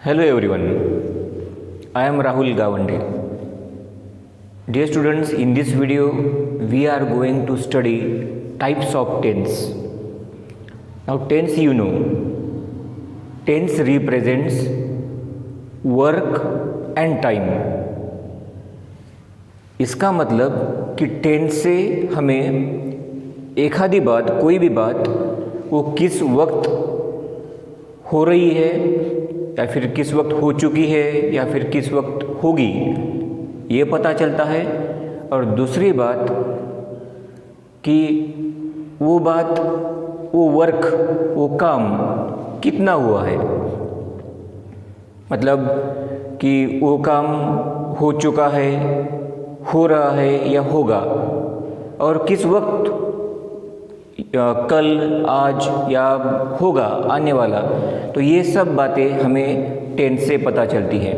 Hello everyone, I am Rahul Gawande. Dear students, in this video we are going to study types of tense. Now tense you know, tense represents work and time. इसका मतलब कि tense से हमें एक आधी बात, कोई भी बात वो किस वक्त हो रही है या फिर किस वक्त हो चुकी है या फिर किस वक्त होगी ये पता चलता है। और दूसरी बात कि वो बात, वो वर्क, वो काम कितना हुआ है, मतलब कि वो काम हो चुका है, हो रहा है या होगा, और किस वक्त, कल, आज या होगा, आने वाला। तो ये सब बातें हमें टेंस से पता चलती हैं।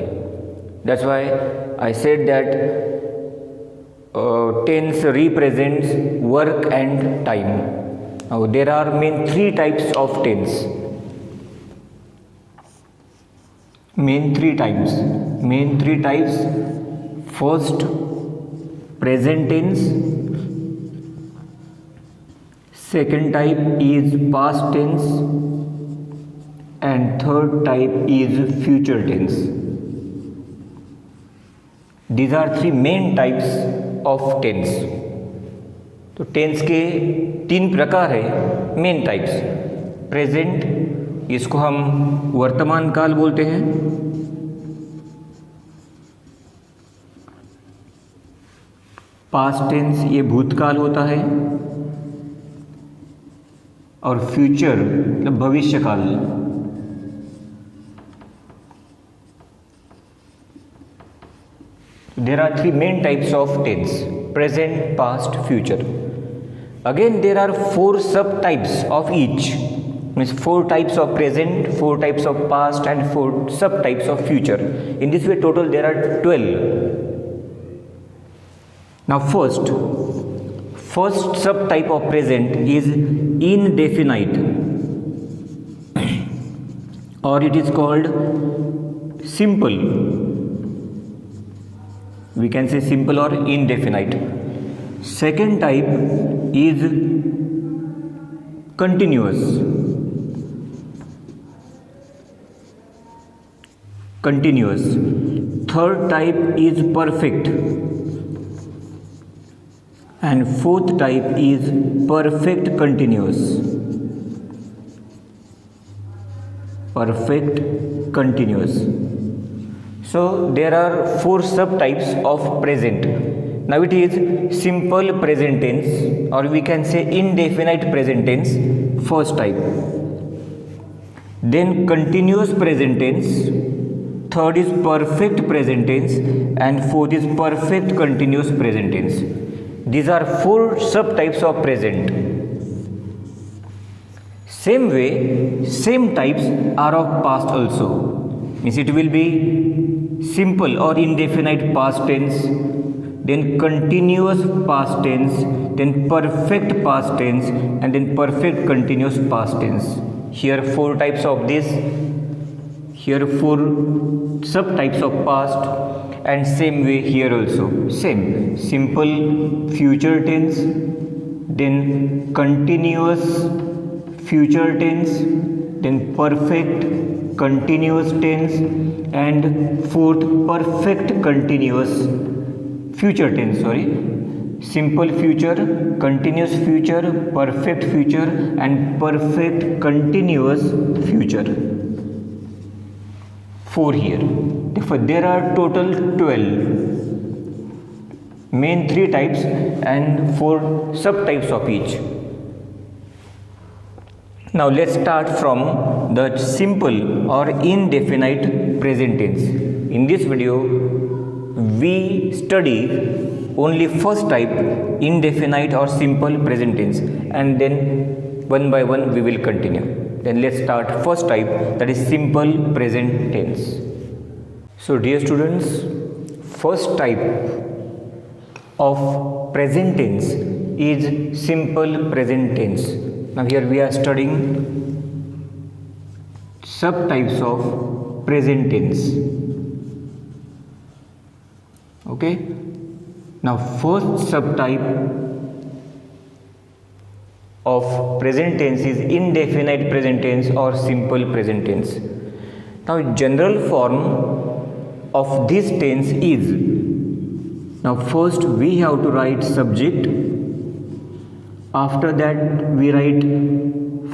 That's why I said that tense represents work and time. Now there are main three types of tense. Main three types. First, present tense. Second type is past tense and third type is future tense. These are three main types of tense. तो tense के तीन प्रकार है, main types. Present, इसको हम वर्तमान काल बोलते हैं। पास्ट टेंस ये भूतकाल होता है। और फ्यूचर मतलब भविष्य काल। There are three main types of tense: present, past, future. Again there are four sub types of each, means four types of present, four types of past and four sub types of future. In this way total there are 12. Now first subtype of present is indefinite, or it is called simple. We can say simple or indefinite. Second type is continuous. Third type is perfect. And fourth type is perfect continuous. So there are four subtypes of present. Now it is simple present tense, or we can say indefinite present tense, first type. Then continuous present tense, third is perfect present tense, and fourth is perfect continuous present tense. These are four subtypes of present. Same way, same types are of past also. Means it will be simple or indefinite past tense, then continuous past tense, then perfect past tense, and then perfect continuous past tense. Here four types of this. Here four subtypes of past. And same way here also, same simple future tense, then continuous future tense, then perfect continuous tense, and fourth perfect continuous future tense. Simple future, continuous future, perfect future, and perfect continuous future. 4 here. Therefore, there are total 12 main three types and 4 subtypes of each. Now let's start from the simple or indefinite present tense. In this video, we study only first type, indefinite or simple present tense, and then one by one we will continue. Then let's start first type, that is simple present tense. So dear students, first type of present tense is simple present tense. Now here we are studying subtypes of present tense. Okay, now first subtype of present tense is indefinite present tense or simple present tense. Now general form of this tense is, now first we have to write subject, after that we write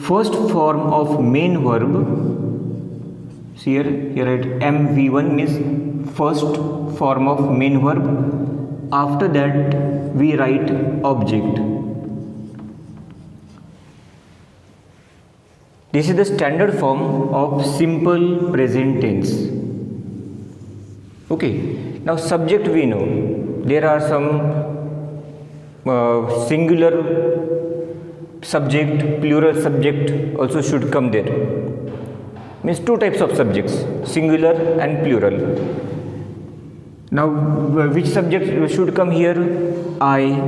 first form of main verb. See here write MV1 means first form of main verb, after that we write object. This is the standard form of simple present tense. Okay, now subject we know there are some singular subject, plural subject also should come there. Means two types of subjects, singular and plural. Now which subject should come here? I.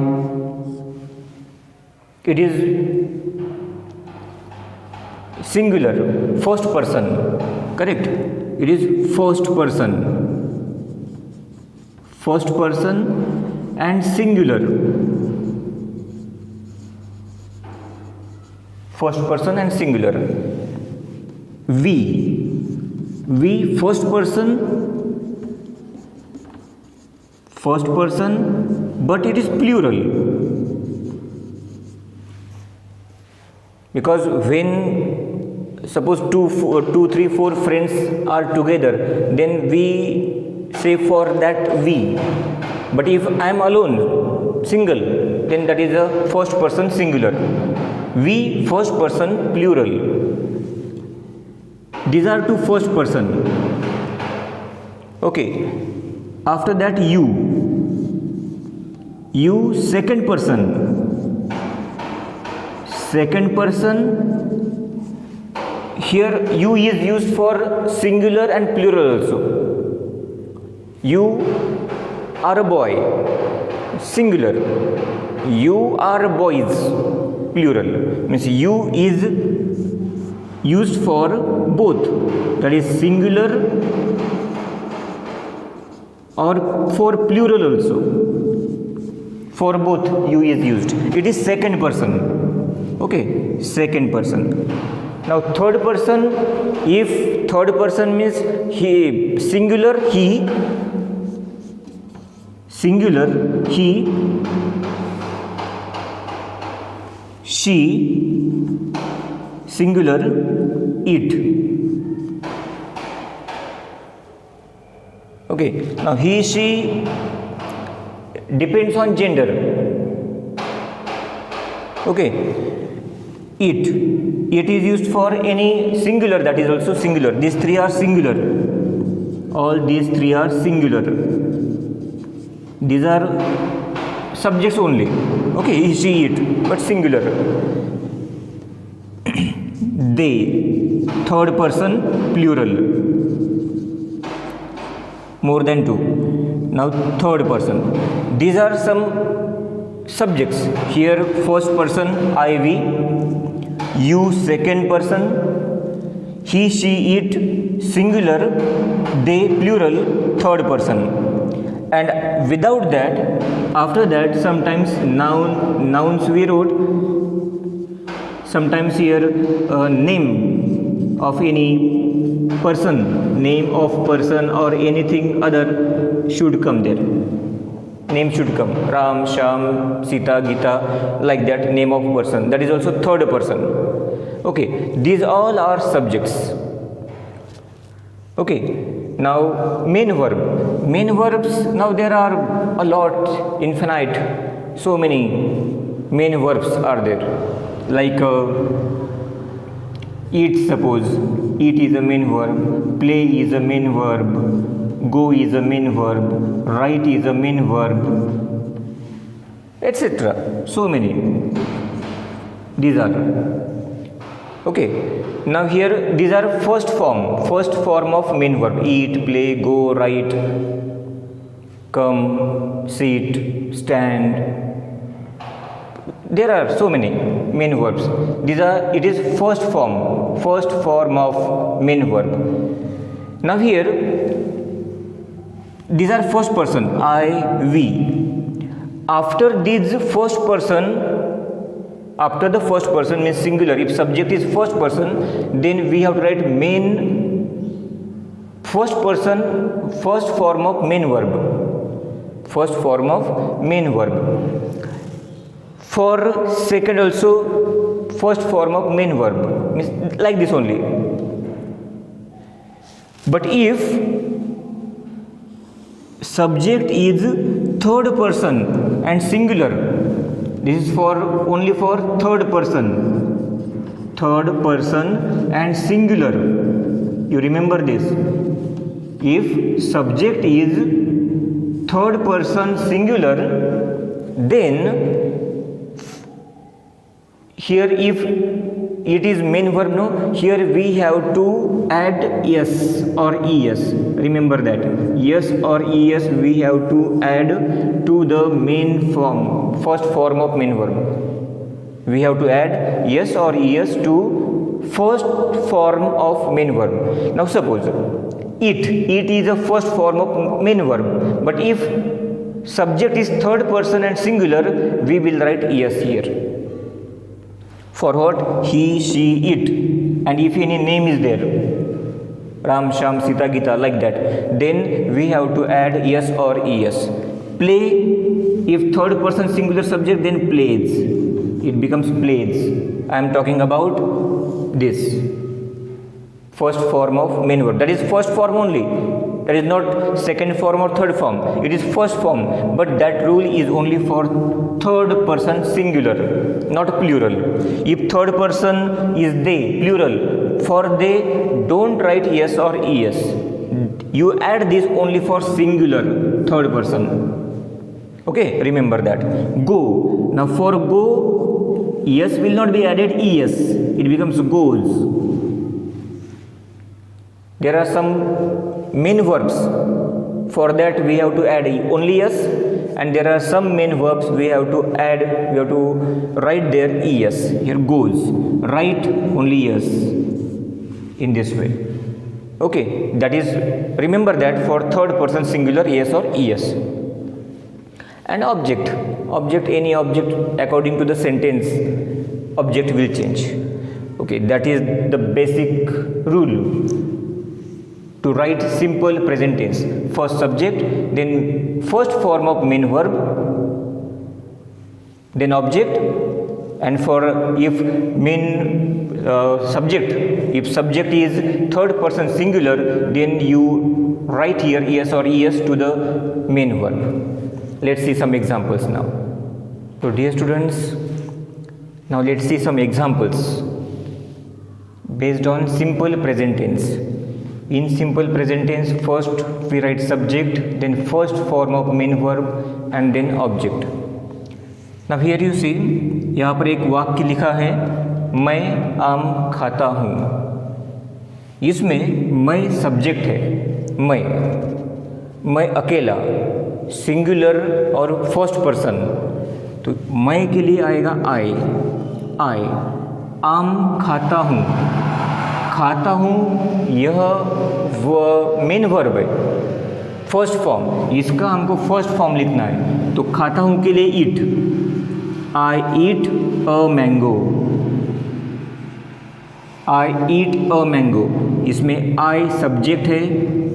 It is singular, first person, correct? It is first person and singular, first person and singular. We first person, but it is plural, because when suppose 2, 3, 4 friends are together, then we say for that we. But if I am alone, single, then that is a first person singular. We first person plural. These are two first person. Okay. After that you second person. Here you is used for singular and plural also. You are a boy, singular. You are boys, plural. Means you is used for both, that is singular or for plural also. For both you is used. It is second person. Okay, second person. Now third person, if third person means he, singular he, she, singular it. Okay, now he, she depends on gender. Okay, it is used for any singular, that is also singular. These three are singular. All these three are singular. These are subjects only. Okay, he, she, it, but singular. They, third person plural. More than two. Now third person. These are some subjects. Here first person I, we, you second person, he, she, it singular, they plural, third person. And without that, after that, sometimes nouns we wrote, sometimes here name of any person, name of person or anything other should come there. Name should come, Ram, Sham, Sita, Gita, like that, name of person. That is also third person. Okay, these all are subjects. Okay. Now main verb. Main verbs, now there are a lot, infinite, so many main verbs are there. Like eat, suppose, eat is a main verb, play is a main verb, go is a main verb, write is a main verb, etc. So many. These are. Okay, now here these are first form of main verb. Eat, play, go, write, come, sit, stand. There are so many main verbs. It is first form of main verb. Now here, these are first person, I, we. After these first person, after the first person means singular, if subject is first person, then we have to write main, first person, first form of main verb. First form of main verb. For second also, first form of main verb, means like this only. But if subject is third person and singular, this is for only for third person and singular. You remember this. If subject is third person singular, then here if it is main verb, no, here we have to add yes or es. Remember that yes or es we have to add to the main form, first form of main verb. We have to add yes or es to first form of main verb. Now suppose it is a first form of main verb, but if subject is third person and singular, we will write es here. For what? He, she, it. And if any name is there, Ram, Sham, Sita, Gita, like that, then we have to add yes or es. Play, if third person singular subject, then plays. It becomes plays. I am talking about this. First form of main verb. That is first form only. That is not second form or third form. It is first form. But that rule is only for third person singular, not plural. If third person is they, plural, for they, don't write yes or es. You add this only for singular, third person. Okay, remember that. Go. Now for go, yes will not be added es. It becomes goes. There are some main verbs. For that we have to add only yes, and there are some main verbs we have to add, we have to write there es. Here goes, write only yes in this way. Okay, that is, remember that for third person singular yes or es. And object, any object according to the sentence, object will change. Okay, that is the basic rule to write simple present tense. First subject, then first form of main verb, then object, and for if main subject, if subject is third person singular, then you write here es or es to the main verb. Let's see some examples now. So dear students, now let's see some examples based on simple present tense. In simple present tense, first we write subject, then first form of main verb, and then object. Now here you see, यहाँ पर एक वाक्य लिखा है, मैं आम खाता हूँ. इसमें मैं सब्जेक्ट है, मैं अकेला, सिंगुलर और फर्स्ट पर्सन. तो मैं के लिए आएगा आई. आम खाता हूँ, खाता हूँ यह वो मेन वर्ब है, फर्स्ट फॉर्म. इसका हमको फर्स्ट फॉर्म लिखना है. तो खाता हूँ के लिए ईट, आई eat a mango, I eat a mango. इसमें आई सब्जेक्ट है,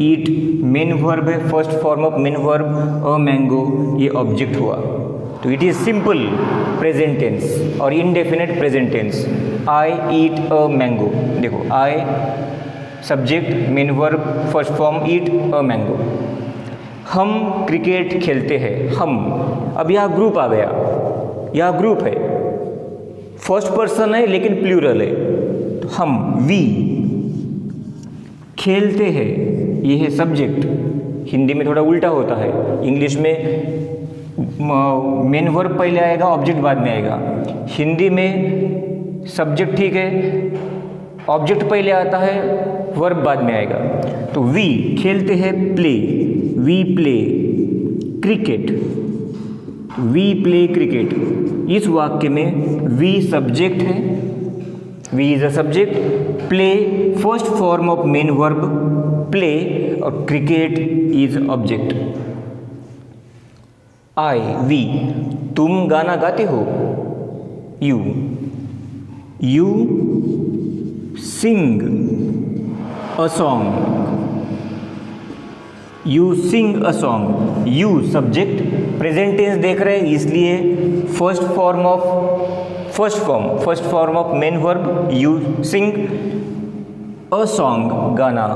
ईट मेन वर्ब है, first form of main verb, a mango ये ऑब्जेक्ट हुआ. तो it is simple present tense और indefinite present tense. I eat a mango. देखो I subject main verb first form eat a mango. हम cricket खेलते हैं. हम, अब यह ग्रुप आ गया, यह ग्रुप है, फर्स्ट पर्सन है लेकिन प्लूरल है. तो हम, वी खेलते हैं, ये है सब्जेक्ट. हिंदी में थोड़ा उल्टा होता है, इंग्लिश में मेन वर्ब पहले आएगा, ऑब्जेक्ट बाद में आएगा. हिंदी में सब्जेक्ट ठीक है, ऑब्जेक्ट पहले आता है, वर्ब बाद में आएगा. तो वी खेलते हैं, play, we play cricket, we play cricket. इस वाक्य में वी सब्जेक्ट है, we is a subject, play first form of main verb, play और cricket is object. I we, तुम गाना गाते हो। You sing a song. You sing a song. You subject, present tense देख रहे हैं इसलिए first form of main verb you sing a song, गाना।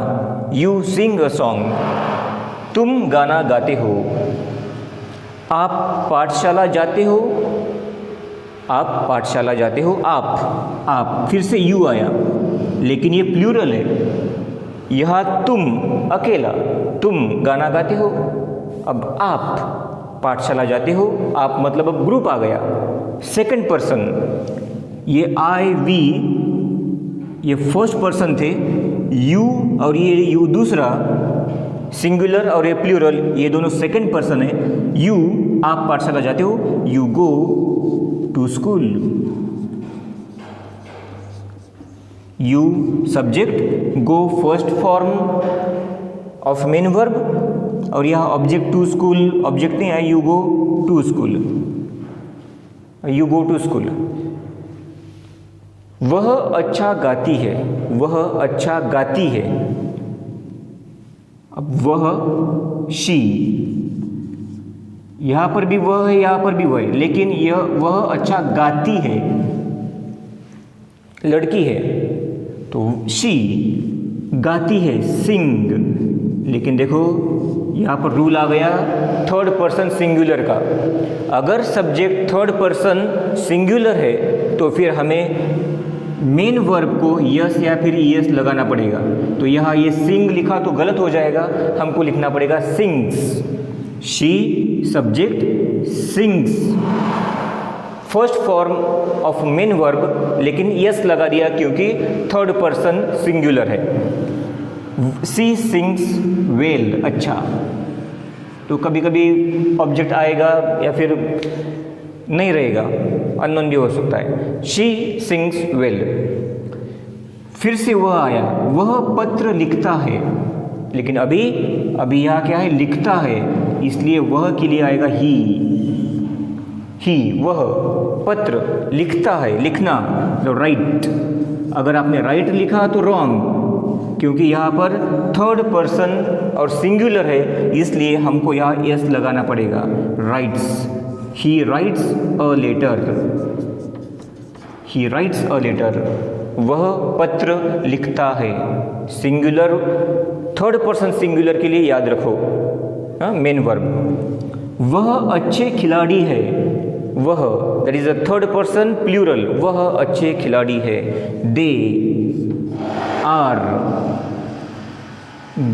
यू सिंग अ सॉन्ग, तुम गाना गाते हो। आप पाठशाला जाते हो। आप पाठशाला जाते हो। आप फिर से यू आया, लेकिन ये प्लूरल है। यहाँ तुम अकेला, तुम गाना गाते हो। अब आप पाठशाला जाते हो। आप मतलब अब ग्रुप आ गया, सेकंड पर्सन। ये आई वी ये फर्स्ट पर्सन थे, यू और ये यू दूसरा, सिंगुलर और ये प्लूरल, ये दोनों सेकंड पर्सन है। यू, आप पाठशाला जाते हो। You go to school. You subject, go first form of main verb, और यहाँ ऑब्जेक्ट टू स्कूल, ऑब्जेक्ट नहीं है। You go to school. You go to school. वह अच्छा गाती है। वह अच्छा गाती है। अब वह शी, यहां पर भी वह है, यहां पर भी वह है, लेकिन वह अच्छा गाती है, लड़की है तो शी गाती है, सिंग। लेकिन देखो यहां पर रूल आ गया थर्ड पर्सन सिंगुलर का। अगर सब्जेक्ट थर्ड पर्सन सिंगुलर है तो फिर हमें मेन वर्ब को यस या फिर ईएस लगाना पड़ेगा। तो यहाँ ये सिंग लिखा तो गलत हो जाएगा, हमको लिखना पड़ेगा sings. She subject, sings first form of main verb, लेकिन यस लगा दिया क्योंकि थर्ड पर्सन सिंगुलर है। सी सिंग्स वेल, अच्छा। तो कभी कभी ऑब्जेक्ट आएगा या फिर नहीं रहेगा, अननोन भी हो सकता है। She sings well. फिर से वह आया, वह पत्र लिखता है, लेकिन अभी यहाँ क्या है, लिखता है, इसलिए वह के लिए आएगा ही। वह पत्र लिखता है, लिखना तो राइट। अगर आपने राइट लिखा तो रॉन्ग, क्योंकि यहाँ पर थर्ड पर्सन और सिंगुलर है, इसलिए हमको यहाँ एस लगाना पड़ेगा। Rights, he writes a letter। he writes a letter। वह पत्र लिखता है। सिंगुलर, थर्ड पर्सन सिंगुलर के लिए याद रखो मेन वर्ब। वह अच्छे खिलाड़ी है। वह, that is a third person plural, वह अच्छे खिलाड़ी है। They are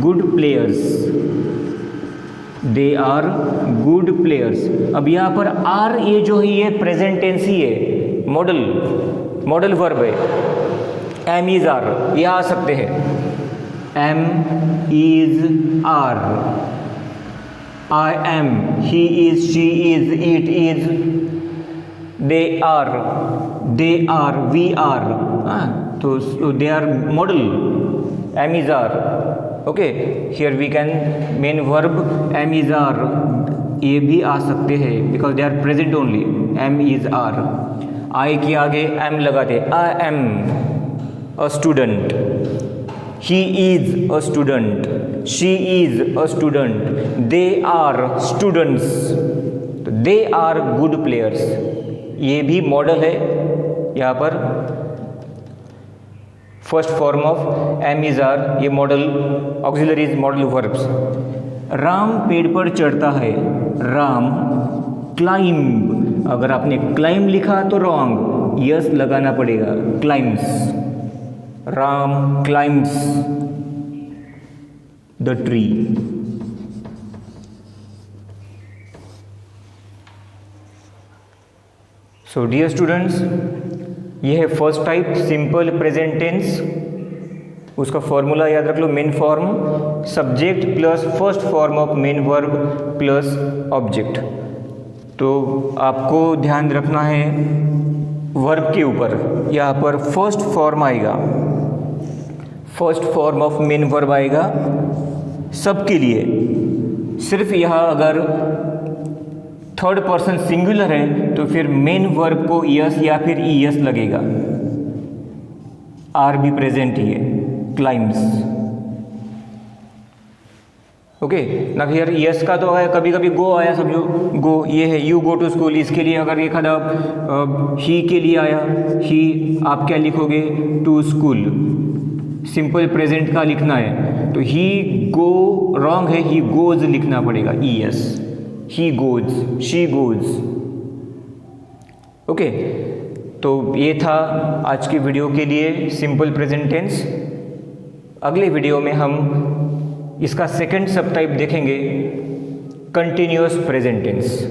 good players. They are good players. अब यहाँ पर आर, ये जो है ये प्रेजेंट टेंस ही है, मॉडल वर्ब है। एम इज आर, ये आ सकते हैं। Am is are, I am, he is, she is, it is, they are, we are. तो they are modal, am is are. Okay, here we can main verb am is are, ये भी आ सकते हैं because they are present only. Am is are, I के आगे am लगाते, I am a student, he is a student, she is a student, they are students, they are good players. ये भी मॉडल है यहाँ पर, first form of am is are, ये modal auxiliaries modal verbs. Ram पेड़ पर चढ़ता है। राम क्लाइंब, अगर आपने क्लाइंब लिखा तो रॉन्ग, यस लगाना पड़ेगा, climbs. Ram climbs the tree. So dear students, ये है first type simple present tense. उसका फॉर्मूला याद रख लो, main form subject plus first form of main verb plus object. तो आपको ध्यान रखना है वर्ब के ऊपर, यहाँ पर फर्स्ट फॉर्म आएगा। First form of main verb आएगा सबके लिए। सिर्फ यहाँ अगर थर्ड पर्सन सिंगुलर है तो फिर मेन वर्ब को यस या फिर ईएस लगेगा। आर भी प्रेजेंट ही है, क्लाइम्स। ओके ना, फिर यस का तो है, कभी कभी गो आया, समझो गो ये है, यू गो टू स्कूल, इसके लिए अगर एक आधा ही के लिए आया, ही आप क्या लिखोगे, टू स्कूल, सिंपल प्रेजेंट का लिखना है तो ही गो रॉन्ग है, ही गोज लिखना पड़ेगा, ES, he goes, she goes. Okay, तो ये था आज की वीडियो के लिए सिंपल प्रेजेंट टेंस। अगले वीडियो में हम इसका सेकंड सब टाइप देखेंगे, कंटिन्यूअस प्रेजेंट टेंस।